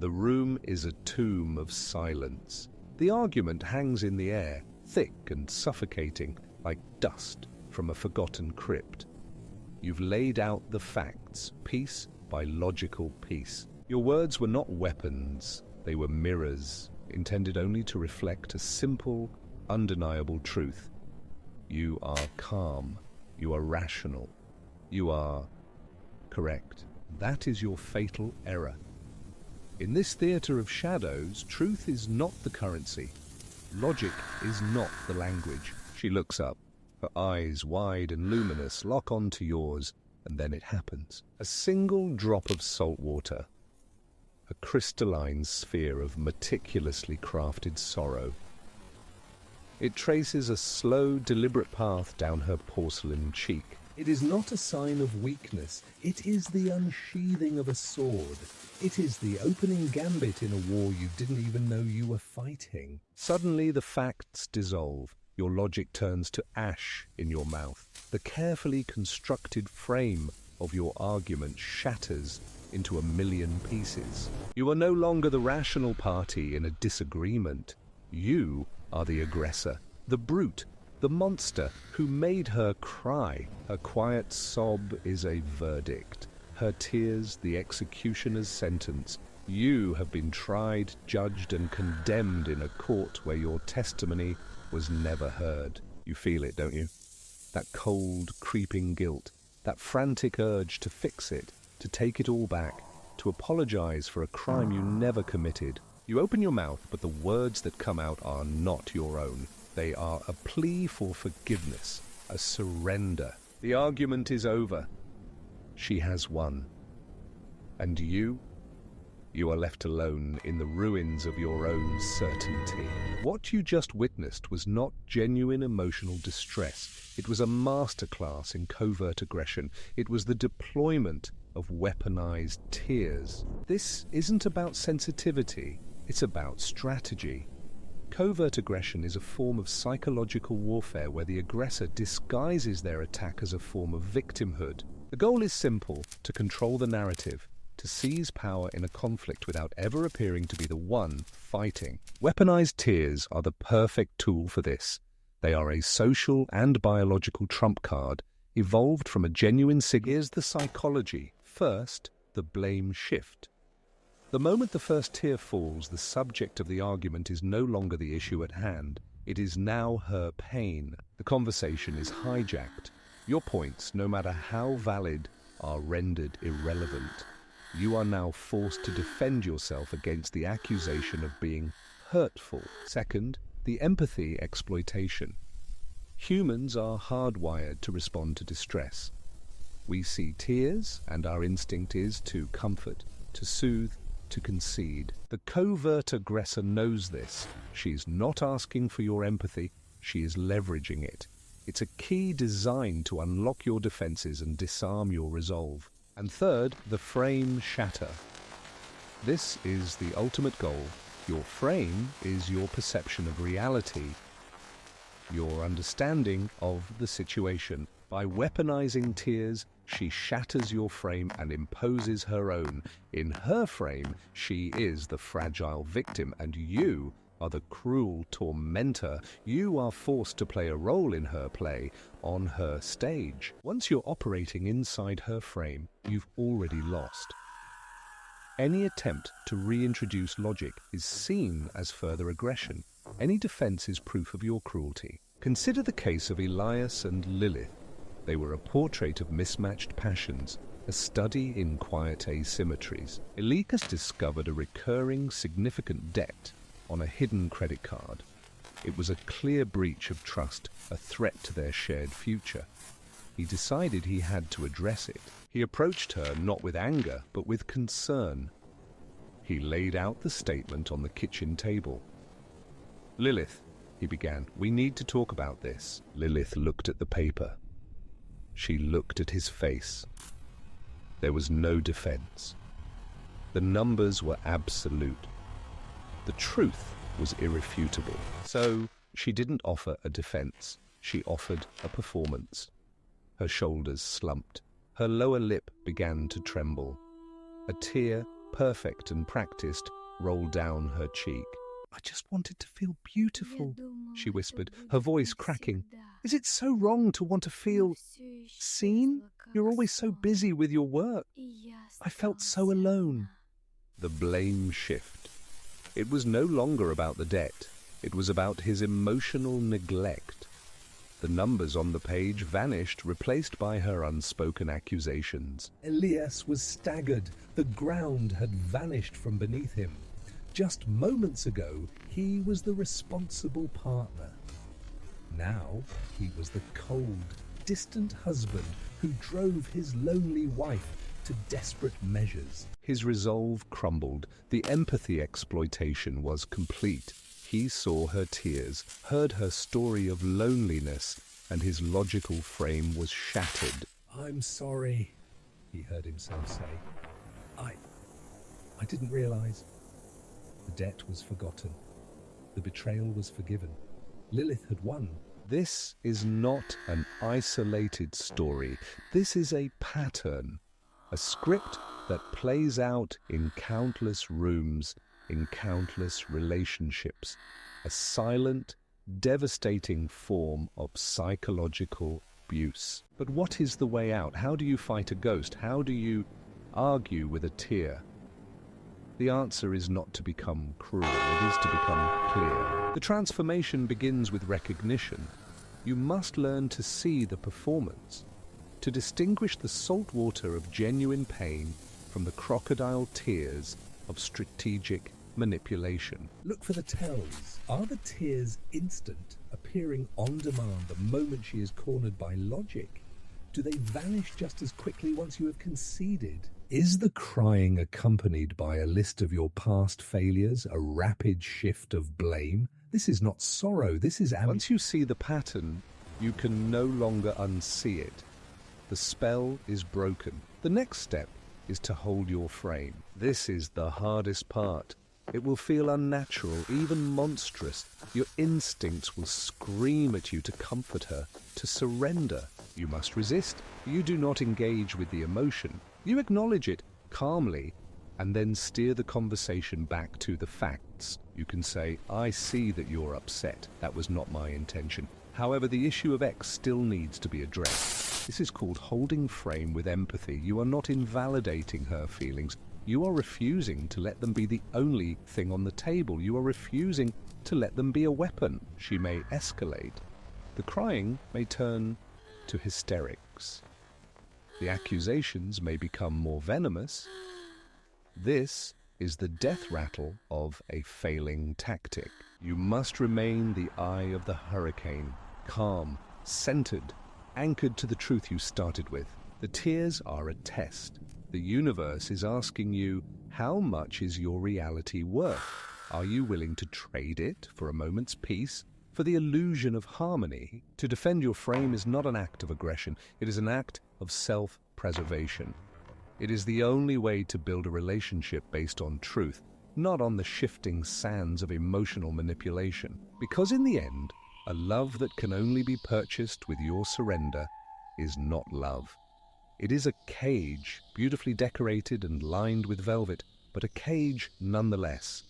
The room is a tomb of silence. The argument hangs in the air, thick and suffocating, like dust from a forgotten crypt. You've laid out the facts, piece by logical piece. Your words were not weapons, they were mirrors, intended only to reflect a simple, undeniable truth. You are calm. You are rational. You are correct. That is your fatal error. In this theater of shadows, truth is not the currency. Logic is not the language. She looks up. Her eyes, wide and luminous, lock onto yours, and then it happens. A single drop of salt water. A crystalline sphere of meticulously crafted sorrow. It traces a slow, deliberate path down her porcelain cheek. It is not a sign of weakness. It is the unsheathing of a sword. It is the opening gambit in a war you didn't even know you were fighting. Suddenly the facts dissolve. Your logic turns to ash in your mouth. The carefully constructed frame of your argument shatters into a million pieces. You are no longer the rational party in a disagreement. You are the aggressor, the brute, the monster who made her cry. Her quiet sob is a verdict. Her tears, the executioner's sentence. You have been tried, judged, and condemned in a court where your testimony was never heard. You feel it, don't you? That cold, creeping guilt, that frantic urge to fix it, to take it all back, to apologize for a crime you never committed. You open your mouth, but the words that come out are not your own. They are a plea for forgiveness, a surrender. The argument is over. She has won. And you are left alone in the ruins of your own certainty. What you just witnessed was not genuine emotional distress. It was a masterclass in covert aggression. It was the deployment of weaponized tears. This isn't about sensitivity. It's about strategy. Covert aggression is a form of psychological warfare where the aggressor disguises their attack as a form of victimhood. The goal is simple: to control the narrative, to seize power in a conflict without ever appearing to be the one fighting. Weaponized tears are the perfect tool for this. They are a social and biological trump card, evolved from a genuine signal. Here's the psychology. First, the blame shift. The moment the first tear falls, the subject of the argument is no longer the issue at hand. It is now her pain. The conversation is hijacked. Your points, no matter how valid, are rendered irrelevant. You are now forced to defend yourself against the accusation of being hurtful. Second, the empathy exploitation. Humans are hardwired to respond to distress. We see tears, and our instinct is to comfort, to soothe, to concede. The covert aggressor knows this. She's not asking for your empathy, she is leveraging it. It's a key designed to unlock your defenses and disarm your resolve. And third, the frame shatter. This is the ultimate goal. Your frame is your perception of reality, your understanding of the situation. By weaponizing tears, she shatters your frame and imposes her own. In her frame, she is the fragile victim, and you are the cruel tormentor. You are forced to play a role in her play, on her stage. Once you're operating inside her frame, you've already lost. Any attempt to reintroduce logic is seen as further aggression. Any defense is proof of your cruelty. Consider the case of Elias and Lilith. They were a portrait of mismatched passions, a study in quiet asymmetries. Elias discovered a recurring, significant debt on a hidden credit card. It was a clear breach of trust, a threat to their shared future. He decided he had to address it. He approached her not with anger, but with concern. He laid out the statement on the kitchen table. "Lilith," he began, "we need to talk about this." Lilith looked at the paper. She looked at his face. There was no defense. The numbers were absolute. The truth was irrefutable. So she didn't offer a defense. She offered a performance. Her shoulders slumped. Her lower lip began to tremble. A tear perfect and practiced, rolled down her cheek. "I just wanted to feel beautiful," she whispered, her voice cracking. "Is it so wrong to want to feel seen? You're always so busy with your work. I felt so alone." The blame shift. It was no longer about the debt. It was about his emotional neglect. The numbers on the page vanished, replaced by her unspoken accusations. Elias was staggered. The ground had vanished from beneath him. Just moments ago, he was the responsible partner. Now, he was the cold, distant husband who drove his lonely wife to desperate measures. His resolve crumbled. The empathy exploitation was complete. He saw her tears, heard her story of loneliness, and his logical frame was shattered. "I'm sorry," he heard himself say. I didn't realize." The debt was forgotten. The betrayal was forgiven. Lilith had won. This is not an isolated story. This is a pattern, a script that plays out in countless rooms, in countless relationships, a silent, devastating form of psychological abuse. But what is the way out? How do you fight a ghost? How do you argue with a tear? The answer is not to become cruel, it is to become clear. The transformation begins with recognition. You must learn to see the performance, to distinguish the salt water of genuine pain from the crocodile tears of strategic manipulation. Look for the tells. Are the tears instant, appearing on demand the moment she is cornered by logic? Do they vanish just as quickly once you have conceded? Is the crying accompanied by a list of your past failures, a rapid shift of blame? This is not sorrow, this is Once you see the pattern, you can no longer unsee it. The spell is broken. The next step is to hold your frame. This is the hardest part. It will feel unnatural, even monstrous. Your instincts will scream at you to comfort her, to surrender. You must resist. You do not engage with the emotion. You acknowledge it calmly and then steer the conversation back to the facts. You can say, "I see that you're upset. That was not my intention. However, the issue of X still needs to be addressed." This is called holding frame with empathy. You are not invalidating her feelings. You are refusing to let them be the only thing on the table. You are refusing to let them be a weapon. She may escalate. The crying may turn to hysterics. The accusations may become more venomous. This is the death rattle of a failing tactic. You must remain the eye of the hurricane, calm, centered, anchored to the truth you started with. The tears are a test. The universe is asking you, how much is your reality worth? Are you willing to trade it for a moment's peace, for the illusion of harmony? To defend your frame is not an act of aggression. It is an act of self-preservation. It is the only way to build a relationship based on truth, not on the shifting sands of emotional manipulation. Because in the end, a love that can only be purchased with your surrender is not love. It is a cage, beautifully decorated and lined with velvet, but a cage nonetheless.